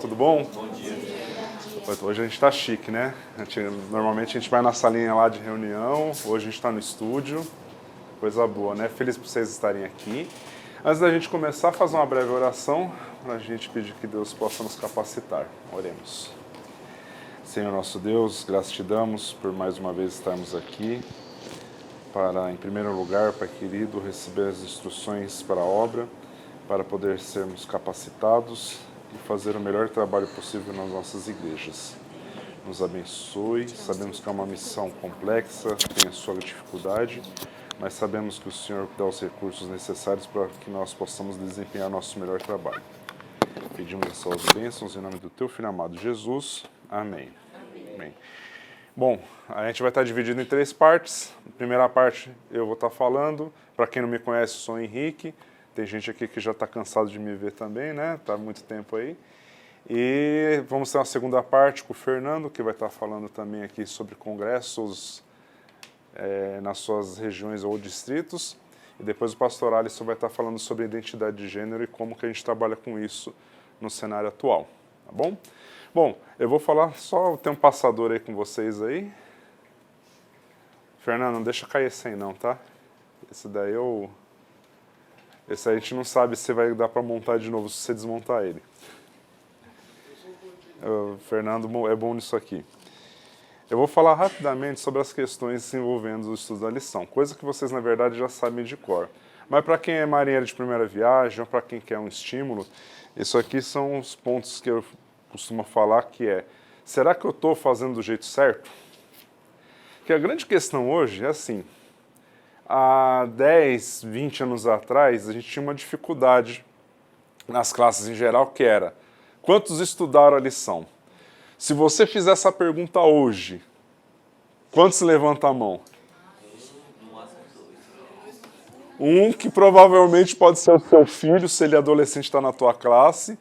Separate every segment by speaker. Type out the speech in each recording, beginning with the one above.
Speaker 1: tudo bom?
Speaker 2: Bom dia.
Speaker 1: Hoje a gente tá chique, né? Normalmente a gente vai na salinha lá de reunião, hoje a gente está no estúdio, coisa boa, né? Feliz por vocês estarem aqui. Antes da gente começar, fazer uma breve oração, para a gente pedir que Deus possa nos capacitar. Oremos. Senhor nosso Deus, graças te damos por mais uma vez estarmos aqui, para, em primeiro lugar, Pai querido, receber as instruções para a obra, para poder sermos capacitados e fazer o melhor trabalho possível nas nossas igrejas. Nos abençoe, sabemos que é uma missão complexa, tem a sua dificuldade, mas sabemos que o Senhor dá os recursos necessários para que nós possamos desempenhar nosso melhor trabalho. Pedimos as suas bênçãos em nome do teu Filho amado Jesus. Amém. Amém. Bom, a gente vai estar dividido em 3 partes. Na primeira parte eu vou estar falando. Para quem não me conhece, eu sou o Henrique. Tem gente aqui que já está cansado de me ver também, né? Está há muito tempo aí. E vamos ter uma segunda parte com o Fernando, que vai estar falando também aqui sobre congressos nas suas regiões ou distritos. E depois o pastor Alisson vai estar falando sobre identidade de gênero e como que a gente trabalha com isso no cenário atual, tá bom? Bom, eu vou falar só, tem um passador aí com vocês aí. Fernando, não deixa cair esse aí não, tá? Esse daí Esse aí a gente não sabe se vai dar para montar de novo, se você desmontar ele. O Fernando é bom nisso aqui. Eu vou falar rapidamente sobre as questões envolvendo o estudo da lição, coisa que vocês, na verdade, já sabem de cor. Mas para quem é marinheiro de primeira viagem, ou para quem quer um estímulo, isso aqui são os pontos que eu costumo falar, que é, será que eu estou fazendo do jeito certo? Porque a grande questão hoje é assim, há 10, 20 anos atrás, a gente tinha uma dificuldade nas classes em geral, que era, quantos estudaram a lição? Se você fizer essa pergunta hoje, quantos levanta a mão? Um que provavelmente pode ser o seu filho, se ele é adolescente está na tua classe,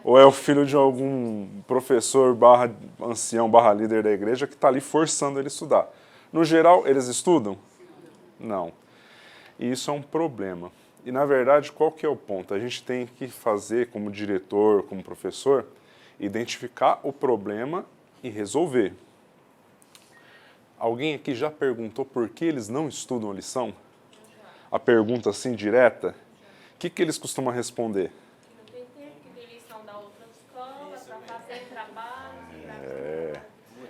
Speaker 1: ou é o filho de algum professor barra ancião, barra líder da igreja que está ali forçando ele a estudar. No geral, eles estudam? Não. E isso é um problema. E, na verdade, qual que é o ponto? A gente tem que fazer, como diretor, como professor, identificar o problema e resolver. Alguém aqui já perguntou por que eles não estudam a lição? A pergunta assim, direta? O que eles costumam responder?
Speaker 3: Que não tem tempo, que tem lição da outra escola, para fazer trabalho.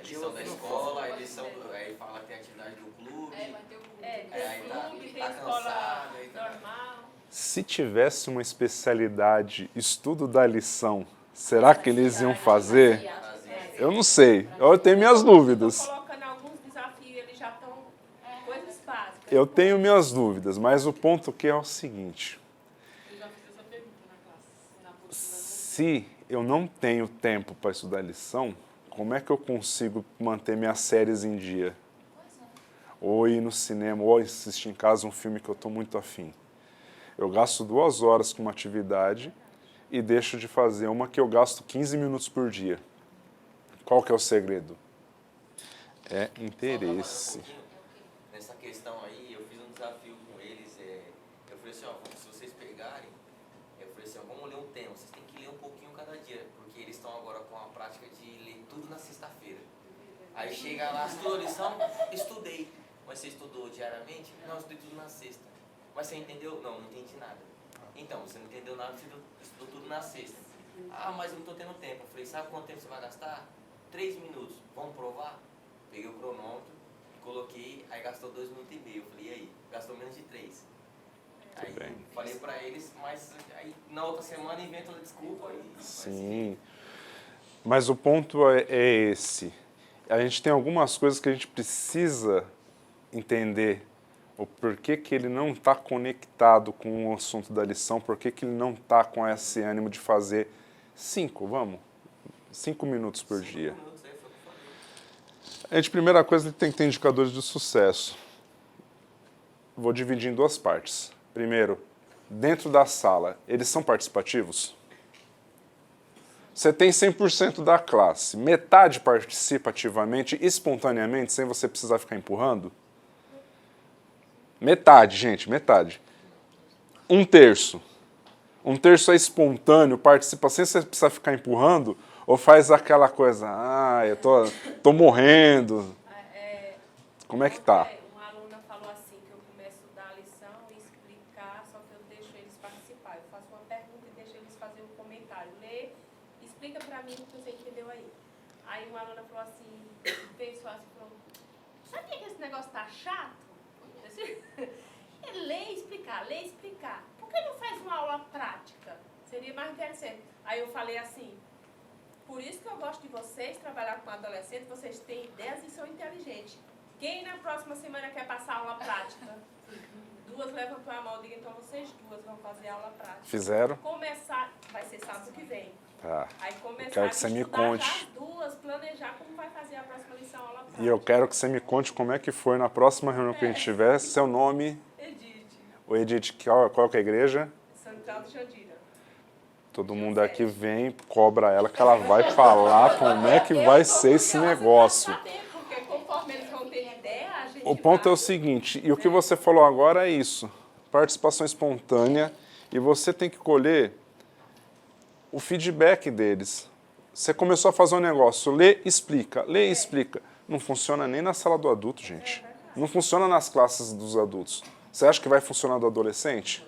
Speaker 2: Lição da escola, aí fala que tem atividade do clube.
Speaker 3: Vai ter o clube.
Speaker 2: Aí
Speaker 3: Tem
Speaker 2: tá
Speaker 3: escola
Speaker 2: cansado.
Speaker 3: normal.
Speaker 1: Se tivesse uma especialidade, estudo da lição, será que eles iam fazer? Eu não sei, eu tenho minhas dúvidas.
Speaker 3: Estão colocando alguns desafios, eles já estão coisas básicas.
Speaker 1: Eu tenho minhas dúvidas, mas o ponto que é o seguinte.
Speaker 4: Eu já fiz essa pergunta na classe.
Speaker 1: Se eu não tenho tempo para estudar a lição, como é que eu consigo manter minhas séries em dia? Ou ir no cinema, ou assistir em casa um filme que eu estou muito afim. Eu gasto 2 horas com uma atividade e deixo de fazer uma que eu gasto 15 minutos por dia. Qual que é o segredo? É interesse.
Speaker 2: Nessa questão aí, eu fiz um desafio com eles. Eu falei assim, ó, se vocês pegarem, eu falei assim, ó, vamos ler um tema. Vocês têm que ler um pouquinho cada dia, porque eles estão agora com a prática de ler tudo na sexta-feira. Aí chega lá, estudou a lição? Estudei. Mas você estudou diariamente? Não, eu estudei tudo na sexta. Mas você entendeu? Não entendi nada. Então, você não entendeu nada, você estudou tudo na sexta. Ah, mas eu não estou tendo tempo. Eu falei, sabe quanto tempo você vai gastar? 3 minutos. Vamos provar? Peguei o cronômetro, coloquei, aí gastou 2 minutos e meio. Eu falei, e aí? Gastou menos de 3. Aí
Speaker 1: bem.
Speaker 2: falei pra eles, mas aí na outra semana inventa uma desculpa e...
Speaker 1: Sim, mas o ponto é esse. A gente tem algumas coisas que a gente precisa entender o porquê que ele não está conectado com o assunto da lição, porquê que ele não está com esse ânimo de fazer 5 minutos por dia. A gente, primeira coisa, tem que ter indicadores de sucesso. Vou dividir em 2 partes. Primeiro, dentro da sala, eles são participativos? Você tem 100% da classe, metade participa ativamente, espontaneamente, sem você precisar ficar empurrando? Metade, gente, metade. 1/3. 1/3 é espontâneo, participa sem você precisar ficar empurrando, Ou faz aquela coisa, eu tô morrendo. Como é que tá?
Speaker 3: Uma aluna falou assim, que eu começo a dar a lição e explicar, só que eu deixo eles participar. Eu faço uma pergunta e deixo eles fazerem um comentário. Lê, explica pra mim o que você entendeu aí. Aí uma aluna falou assim, pensou assim, falou, sabia que esse negócio tá chato? É ler e explicar, ler e explicar. Por que não faz uma aula prática? Seria mais interessante. Aí eu falei assim, por isso que eu gosto de vocês, trabalhar com adolescentes, vocês têm ideias e são inteligentes. Quem na próxima semana quer passar aula prática? Duas levantou a mão, diga, então vocês duas vão fazer aula prática.
Speaker 1: Fizeram?
Speaker 3: Começar, vai ser sábado que vem.
Speaker 1: Tá.
Speaker 3: Aí começar
Speaker 1: Quero que você me conte.
Speaker 3: já as duas, planejar como vai fazer a próxima lição aula prática.
Speaker 1: E eu quero que você me conte como é que foi na próxima reunião que a gente tiver, seu nome.
Speaker 3: Edith,
Speaker 1: O Edith, qual que é a igreja?
Speaker 3: Central de Jandira.
Speaker 1: Todo mundo aqui vem, cobra ela, que ela vai falar como é que vai ser esse negócio.
Speaker 3: Porque conforme eles vão ter ideia, a gente
Speaker 1: O ponto é o seguinte, e o que você falou agora é isso, participação espontânea, e você tem que colher o feedback deles. Você começou a fazer um negócio, lê, explica, Não funciona nem na sala do adulto, gente. Não funciona nas classes dos adultos. Você acha que vai funcionar do adolescente?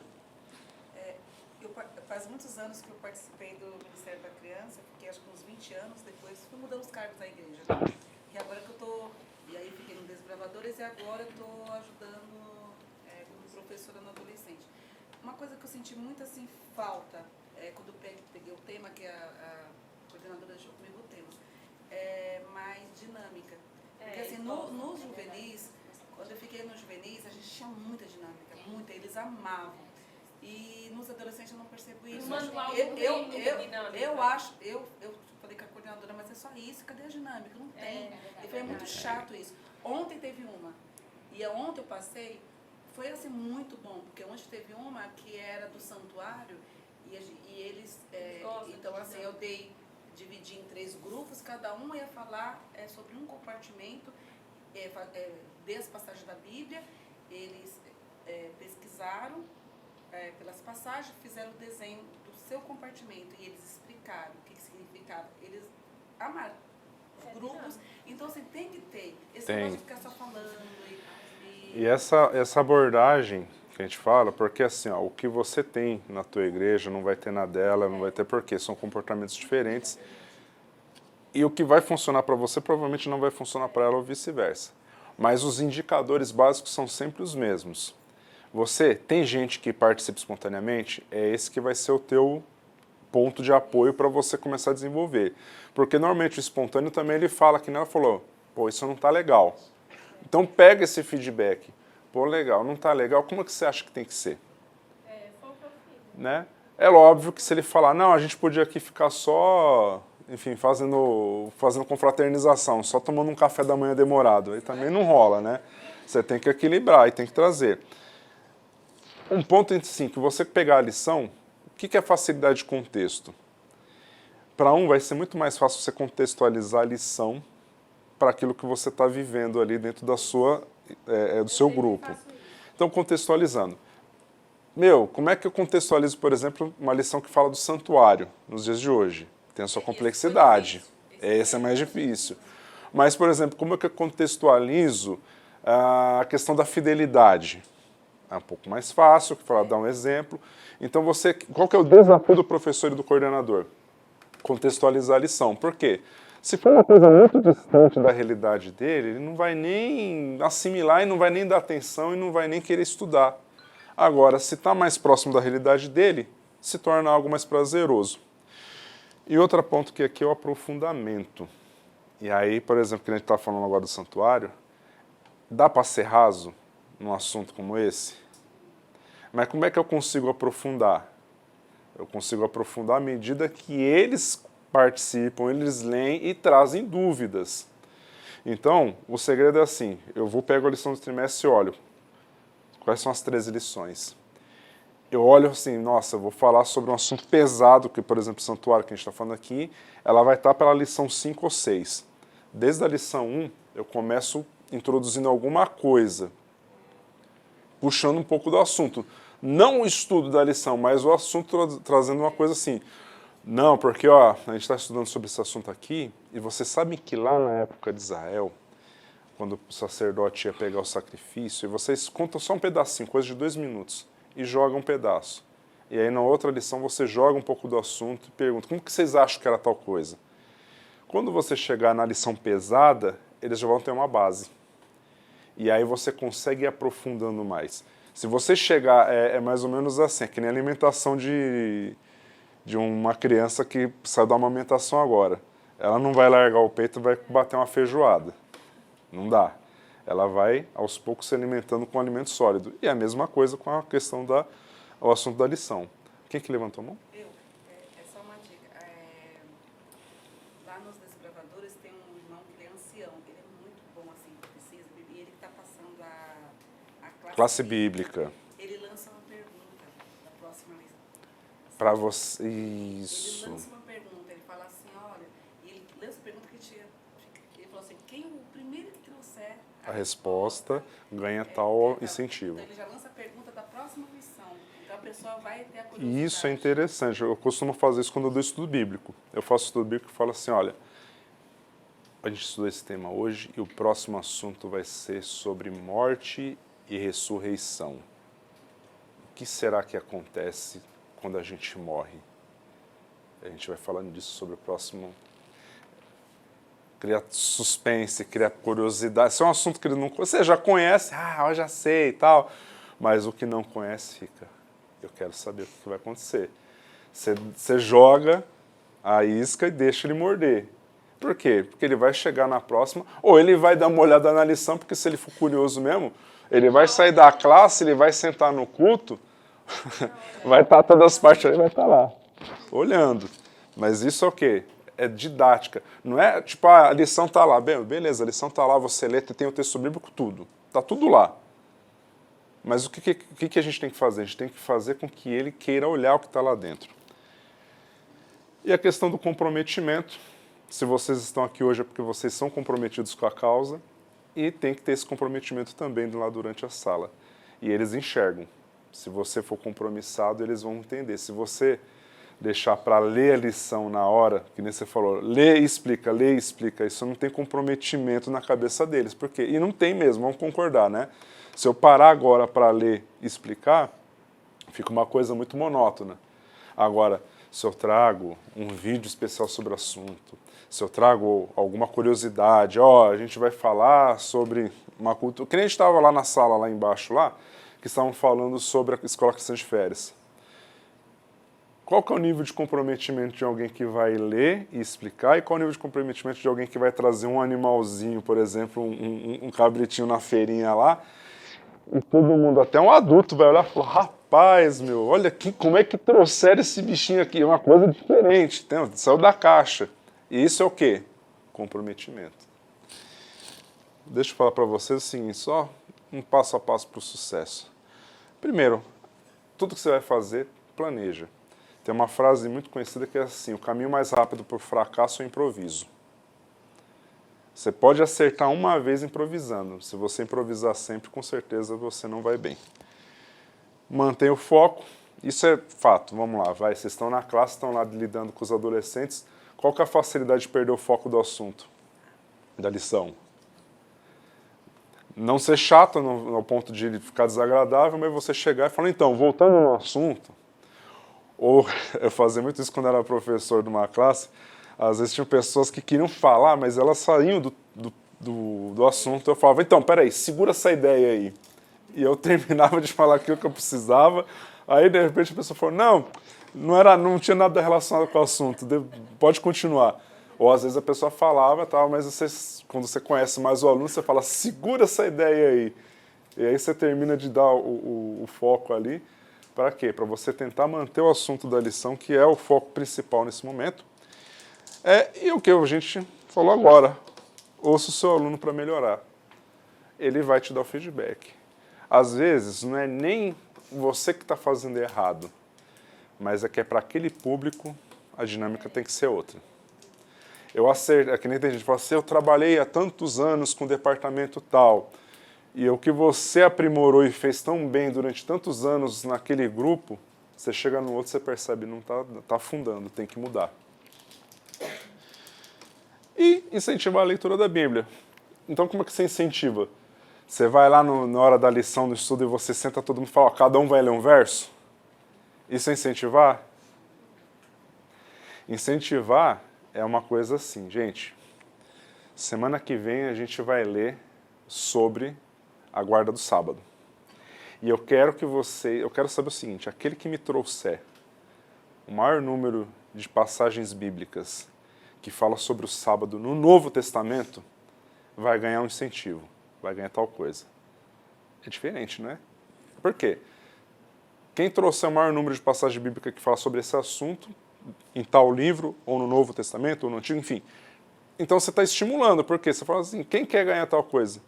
Speaker 5: Faz muitos anos que eu participei do Ministério da Criança, porque acho que uns 20 anos depois fui mudando os cargos da igreja. E agora que eu estou, e aí fiquei no Desbravadores e agora eu estou ajudando como professora no adolescente. Uma coisa que eu senti muito assim falta, quando eu peguei o tema, que a coordenadora deixou comigo o tema, é mais dinâmica. Porque assim, nos juvenis, quando eu fiquei nos juvenis, a gente tinha muita dinâmica, muita, eles amavam. E nos adolescentes eu não percebo isso. Eu falei com a coordenadora, mas é só isso, cadê a dinâmica? Não tem. E foi muito chato isso. Ontem teve uma, e ontem eu passei, foi assim muito bom, porque ontem teve uma que era do santuário, e eles, então assim, eu dividi em 3 grupos, cada um ia falar sobre um compartimento, dei as passagens da Bíblia, eles pesquisaram pelas passagens, fizeram o desenho do seu compartimento e eles explicaram o que significava. Eles amaram os grupos. Então, assim, tem que ter. Esse negócio de ficar só falando.
Speaker 1: E essa abordagem que a gente fala, porque assim, o que você tem na tua igreja não vai ter na dela, não vai ter porquê. São comportamentos diferentes. E o que vai funcionar para você provavelmente não vai funcionar para ela ou vice-versa. Mas os indicadores básicos são sempre os mesmos. Você tem gente que participa espontaneamente, é esse que vai ser o teu ponto de apoio para você começar a desenvolver. Porque normalmente o espontâneo também ele fala, que nem ela falou, pô, isso não tá legal. Então pega esse feedback. Pô, legal, não tá legal, como é que você acha que tem que ser?
Speaker 3: Foi o que eu fiz.
Speaker 1: Né? É óbvio que se ele falar, não, a gente podia aqui ficar só, enfim, fazendo confraternização, só tomando um café da manhã demorado, aí também não rola, né? Você tem que equilibrar e tem que trazer. Um ponto, assim, que você pegar a lição, o que é facilidade de contexto? Para vai ser muito mais fácil você contextualizar a lição para aquilo que você está vivendo ali dentro da do seu grupo. Então, contextualizando. Como é que eu contextualizo, por exemplo, uma lição que fala do santuário nos dias de hoje? Tem a sua complexidade. Esse é mais difícil. Mas, por exemplo, como é que eu contextualizo a questão da fidelidade? É um pouco mais fácil, para dar um exemplo. Então, qual que é o desafio do professor e do coordenador? Contextualizar a lição. Por quê? Se for uma coisa muito distante da realidade dele, ele não vai nem assimilar e não vai nem dar atenção e não vai nem querer estudar. Agora, se está mais próximo da realidade dele, se torna algo mais prazeroso. E outro ponto que aqui é o aprofundamento. E aí, por exemplo, que a gente está falando agora do santuário, dá para ser raso num assunto como esse? Mas como é que eu consigo aprofundar? Eu consigo aprofundar à medida que eles participam, eles leem e trazem dúvidas. Então, o segredo é assim, pego a lição do trimestre e olho, quais são as 13 lições? Eu olho assim, nossa, eu vou falar sobre um assunto pesado, que, por exemplo, o santuário que a gente está falando aqui, ela vai estar pela lição 5 ou 6. Desde a lição 1, eu começo introduzindo alguma coisa, puxando um pouco do assunto. Não o estudo da lição, mas o assunto trazendo uma coisa assim. Não, porque ó, a gente está estudando sobre esse assunto aqui, e você sabe que lá na época de Israel, quando o sacerdote ia pegar o sacrifício, e vocês contam só um pedacinho, coisa de 2 minutos, e jogam um pedaço. E aí na outra lição você joga um pouco do assunto e pergunta, como que vocês acham que era tal coisa? Quando você chegar na lição pesada, eles já vão ter uma base. E aí você consegue ir aprofundando mais. Se você chegar, é mais ou menos assim, é que nem a alimentação de uma criança que sai da amamentação agora. Ela não vai largar o peito e vai bater uma feijoada. Não dá. Ela vai, aos poucos, se alimentando com alimento sólido. E é a mesma coisa com a questão o assunto da lição. Quem que levantou a mão?
Speaker 5: Eu, é só uma dica. Lá nos Desbravadores tem um irmão que ele é ancião. Ele é muito bom, assim, precisa. E ele está passando a
Speaker 1: Classe bíblica.
Speaker 5: Ele lança uma pergunta da próxima lição.
Speaker 1: Para você.
Speaker 5: Ele
Speaker 1: Isso.
Speaker 5: lança uma pergunta, ele fala assim, olha, e ele lança a pergunta ele falou assim, quem o primeiro que trouxer
Speaker 1: A resposta ganha tal incentivo.
Speaker 5: Então ele já lança a pergunta da próxima lição. Então a pessoa vai ter a curiosidade.
Speaker 1: E isso é interessante. Eu costumo fazer isso quando eu dou estudo bíblico. Eu faço estudo bíblico e falo assim, olha, a gente estudou esse tema hoje e o próximo assunto vai ser sobre morte e ressurreição. O que será que acontece quando a gente morre? A gente vai falando disso sobre o próximo. Cria suspense, cria curiosidade. Esse é um assunto que ele não, você já conhece, eu já sei e tal, mas o que não conhece fica. Eu quero saber o que vai acontecer. Você joga a isca e deixa ele morder. Por quê? Porque ele vai chegar na próxima, ou ele vai dar uma olhada na lição, porque se ele for curioso mesmo, ele vai sair da classe, ele vai sentar no culto, vai estar todas as partes ali, vai estar lá, olhando. Mas isso é o quê? É didática. Não é tipo, a lição está lá. Beleza, a lição está lá, você lê, tem o texto bíblico, tudo. Está tudo lá. Mas o que a gente tem que fazer? A gente tem que fazer com que ele queira olhar o que está lá dentro. E a questão do comprometimento. Se vocês estão aqui hoje é porque vocês são comprometidos com a causa e tem que ter esse comprometimento também lá durante a sala. E eles enxergam. Se você for compromissado, eles vão entender. Se você deixar para ler a lição na hora, que nem você falou, lê e explica, isso não tem comprometimento na cabeça deles. Por quê? E não tem mesmo, vamos concordar, né? Se eu parar agora para ler e explicar, fica uma coisa muito monótona. Agora, se eu trago um vídeo especial sobre o assunto, se eu trago alguma curiosidade, a gente vai falar sobre uma cultura... Que nem a gente estava lá na sala, lá embaixo, lá, que estavam falando sobre a Escola Cristã de Férias. Qual que é o nível de comprometimento de alguém que vai ler e explicar, e qual é o nível de comprometimento de alguém que vai trazer um animalzinho, por exemplo, um cabritinho na feirinha lá, e todo mundo, até um adulto, vai olhar e falar, rapaz, olha aqui, como é que trouxeram esse bichinho aqui? É uma coisa diferente, saiu da caixa. E isso é o quê? Comprometimento. Deixa eu falar para vocês assim, só um passo a passo para o sucesso. Primeiro, tudo que você vai fazer, planeja. Tem uma frase muito conhecida que é assim, o caminho mais rápido para o fracasso é o improviso. Você pode acertar uma vez improvisando. Se você improvisar sempre, com certeza você não vai bem. Mantenha o foco. Isso é fato. Vamos lá, vai. Vocês estão na classe, estão lá lidando com os adolescentes. Qual que é a facilidade de perder o foco do assunto, da lição? Não ser chato no ponto de ficar desagradável, mas você chegar e falar, então, voltando no assunto, ou eu fazia muito isso quando era professor de uma classe, às vezes tinham pessoas que queriam falar, mas elas saíam do assunto. Eu falava, então, peraí, segura essa ideia aí. E eu terminava de falar aquilo que eu precisava, aí de repente a pessoa falou, não tinha nada relacionado com o assunto, pode continuar. Ou às vezes a pessoa falava, tal, mas quando você conhece mais o aluno, você fala, segura essa ideia aí. E aí você termina de dar o foco ali. Para quê? Para você tentar manter o assunto da lição, que é o foco principal nesse momento. E o que a gente falou agora, ouça o seu aluno para melhorar. Ele vai te dar o feedback. Às vezes, não é nem você que está fazendo errado, mas é que para aquele público a dinâmica tem que ser outra. Eu acerto, que nem tem gente que fala assim, eu trabalhei há tantos anos com o departamento tal, e o que você aprimorou e fez tão bem durante tantos anos naquele grupo, Você chega no outro, você percebe, não tá afundando, tem que mudar. E incentivar a leitura da Bíblia. Então, como é que você incentiva? Você vai lá na hora da lição, no estudo, e você senta todo mundo e fala, ó, cada um vai ler um verso? Isso é incentivar? Incentivar é uma coisa assim, gente. Semana que vem a gente vai ler sobre a guarda do sábado. E eu quero saber o seguinte, aquele que me trouxer o maior número de passagens bíblicas que fala sobre o sábado no Novo Testamento, vai ganhar um incentivo, vai ganhar tal coisa. É diferente, não é? Por quê? Quem trouxer o maior número de passagens bíblicas que fala sobre esse assunto, em tal livro, ou no Novo Testamento, ou no Antigo, enfim. Então você está estimulando, por quê? Você fala assim, quem quer ganhar tal coisa?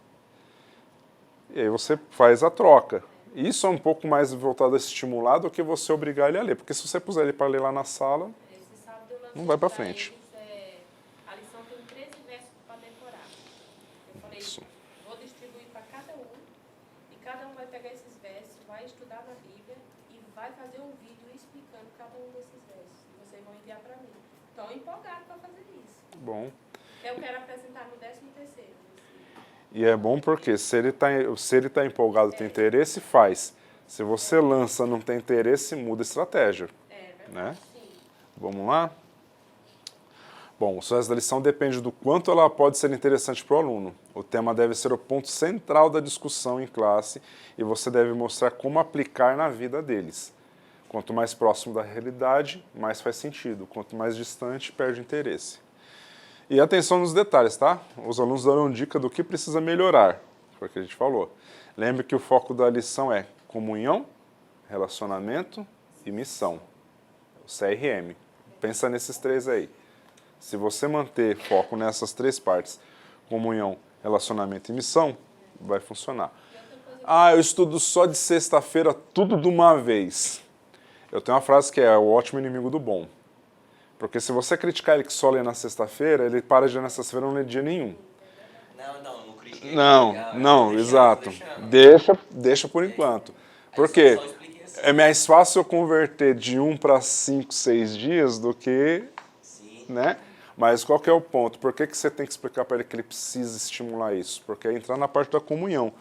Speaker 1: E aí você faz a troca. Isso é um pouco mais voltado a estimular do que você obrigar ele a ler. Porque se você puser ele para ler lá na sala,
Speaker 3: Esse sábado eu lancei
Speaker 1: não vai para
Speaker 3: pra
Speaker 1: frente.
Speaker 3: eles, a lição tem 13 versos para decorar. Eu falei,
Speaker 1: Isso.
Speaker 3: vou distribuir para cada um, e cada um vai pegar esses versos, vai estudar na Bíblia e vai fazer um vídeo explicando cada um desses versos. E vocês vão enviar para mim. Estão empolgados para fazer isso.
Speaker 1: Bom.
Speaker 3: Eu quero apresentar no 13º.
Speaker 1: E é bom porque se ele tá empolgado, tem interesse, faz. Se você lança, não tem interesse, muda a estratégia.
Speaker 3: É verdade,
Speaker 1: Né?
Speaker 3: sim.
Speaker 1: Vamos lá? Bom, o sucesso da lição depende do quanto ela pode ser interessante para o aluno. O tema deve ser o ponto central da discussão em classe e você deve mostrar como aplicar na vida deles. Quanto mais próximo da realidade, mais faz sentido. Quanto mais distante, perde interesse. E atenção nos detalhes, tá? Os alunos darão dica do que precisa melhorar, foi o que a gente falou. Lembre que o foco da lição é comunhão, relacionamento e missão. O CRM. Pensa nesses três aí. Se você manter foco nessas três partes, comunhão, relacionamento e missão, vai funcionar. Ah, eu estudo só de sexta-feira, tudo de uma vez. Eu tenho uma frase que é o ótimo inimigo do bom. Porque se você criticar ele que só lê na sexta-feira, ele para de ler na sexta-feira e não lê dia nenhum.
Speaker 2: Não critiquei.
Speaker 1: Não, exato. Deixa por enquanto. Porque é mais fácil eu converter de 1 para 5, 6 dias do que...
Speaker 2: Sim.
Speaker 1: Né? Mas qual que é o ponto? Por que você tem que explicar para ele que ele precisa estimular isso? Porque é entrar na parte da comunhão.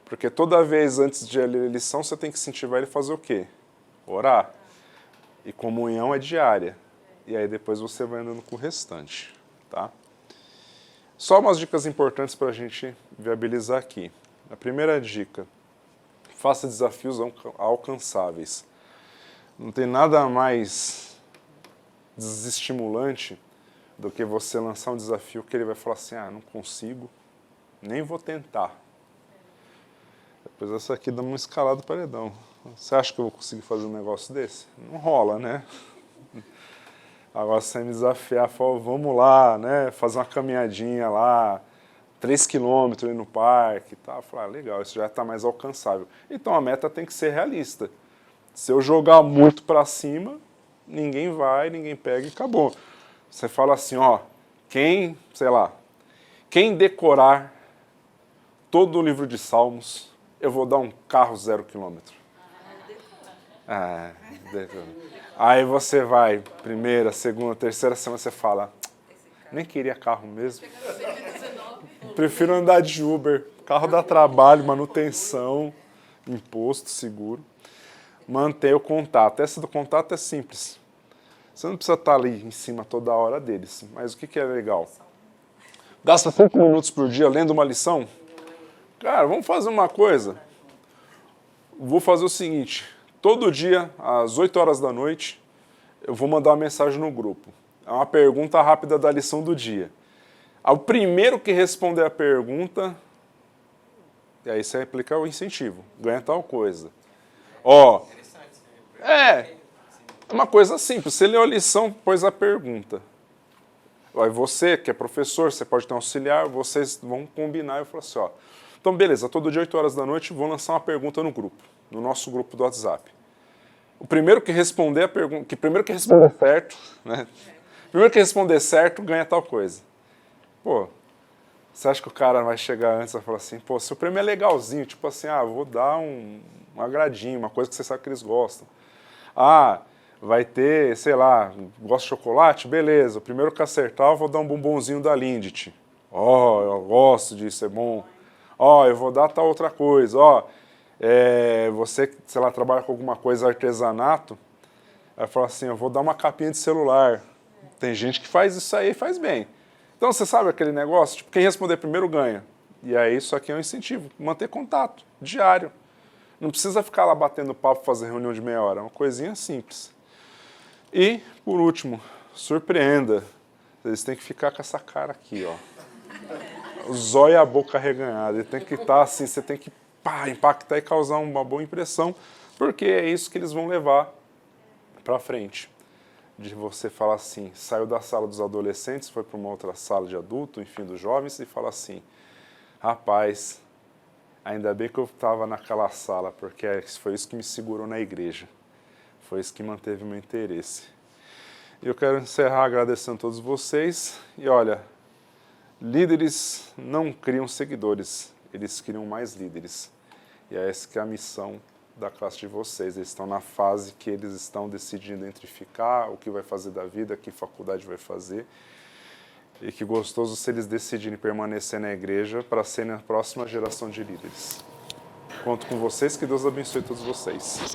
Speaker 1: Porque toda vez antes de ler a lição, você tem que incentivar ele a fazer o quê? Orar. E comunhão é diária. E aí depois você vai andando com o restante, tá? Só umas dicas importantes para a gente viabilizar aqui. A primeira dica, faça desafios alcançáveis. Não tem nada mais desestimulante do que você lançar um desafio que ele vai falar assim, não consigo, nem vou tentar. Depois essa aqui dá uma escalada do paredão. Você acha que eu vou conseguir fazer um negócio desse? Não rola, né? Agora você me desafiar, fala, vamos lá, né, fazer uma caminhadinha lá, 3 quilômetros no parque e tal. Falar, legal, isso já está mais alcançável. Então a meta tem que ser realista. Se eu jogar muito para cima, ninguém vai, ninguém pega e acabou. Você fala assim, ó, quem decorar todo o livro de Salmos, eu vou dar um carro 0 quilômetro. Aí você vai, primeira, segunda, terceira semana, você fala, nem queria carro mesmo. Prefiro andar de Uber. Carro dá trabalho, manutenção, imposto, seguro. Manter o contato. Essa do contato é simples. Você não precisa estar ali em cima toda hora deles. Mas o que é legal? Gasta 5 minutos por dia lendo uma lição? Cara, vamos fazer uma coisa. Vou fazer o seguinte. Todo dia, às 8 horas da noite, eu vou mandar uma mensagem no grupo. É uma pergunta rápida da lição do dia. O primeiro que responder a pergunta, e aí você aplica o incentivo, ganha tal coisa. Ó, é uma coisa simples, você leu a lição, pôs a pergunta. Aí você, que é professor, você pode ter um auxiliar, vocês vão combinar e falar assim, ó, então beleza, todo dia 8 horas da noite vou lançar uma pergunta no grupo, no nosso grupo do WhatsApp. O primeiro que responder a pergunta, primeiro que responder certo, né? Primeiro que responder certo, ganha tal coisa. Pô, você acha que o cara vai chegar antes e vai falar assim, pô, se o prêmio é legalzinho, tipo assim, vou dar um agradinho, uma coisa que você sabe que eles gostam. Ah, vai ter, sei lá, gosta de chocolate? Beleza, o primeiro que acertar eu vou dar um bombonzinho da Lindt. Ó, eu gosto disso, é bom. Ó, eu vou dar tal outra coisa. Ó, você, sei lá, trabalha com alguma coisa artesanato, aí fala assim, eu vou dar uma capinha de celular. Tem gente que faz isso aí e faz bem. Então, você sabe aquele negócio? Tipo, quem responder primeiro ganha. E aí isso aqui é um incentivo, manter contato diário. Não precisa ficar lá batendo papo, fazer reunião de meia hora, é uma coisinha simples. E, por último, surpreenda. Eles têm que ficar com essa cara aqui, ó. O zóio e a boca arreganhada. Ele tem que estar assim, você tem que impactar e causar uma boa impressão, porque é isso que eles vão levar para frente. De você falar assim, saiu da sala dos adolescentes, foi para uma outra sala de adulto, enfim, dos jovens, e fala assim, rapaz, ainda bem que eu estava naquela sala, porque foi isso que me segurou na igreja. Foi isso que manteve meu interesse. E eu quero encerrar agradecendo a todos vocês. E olha, líderes não criam seguidores, eles criam mais líderes. E é essa que é a missão da classe de vocês. Eles estão na fase que eles estão decidindo entre ficar, o que vai fazer da vida, que faculdade vai fazer. E que gostoso se eles decidirem permanecer na igreja para serem a próxima geração de líderes. Conto com vocês, que Deus abençoe todos vocês.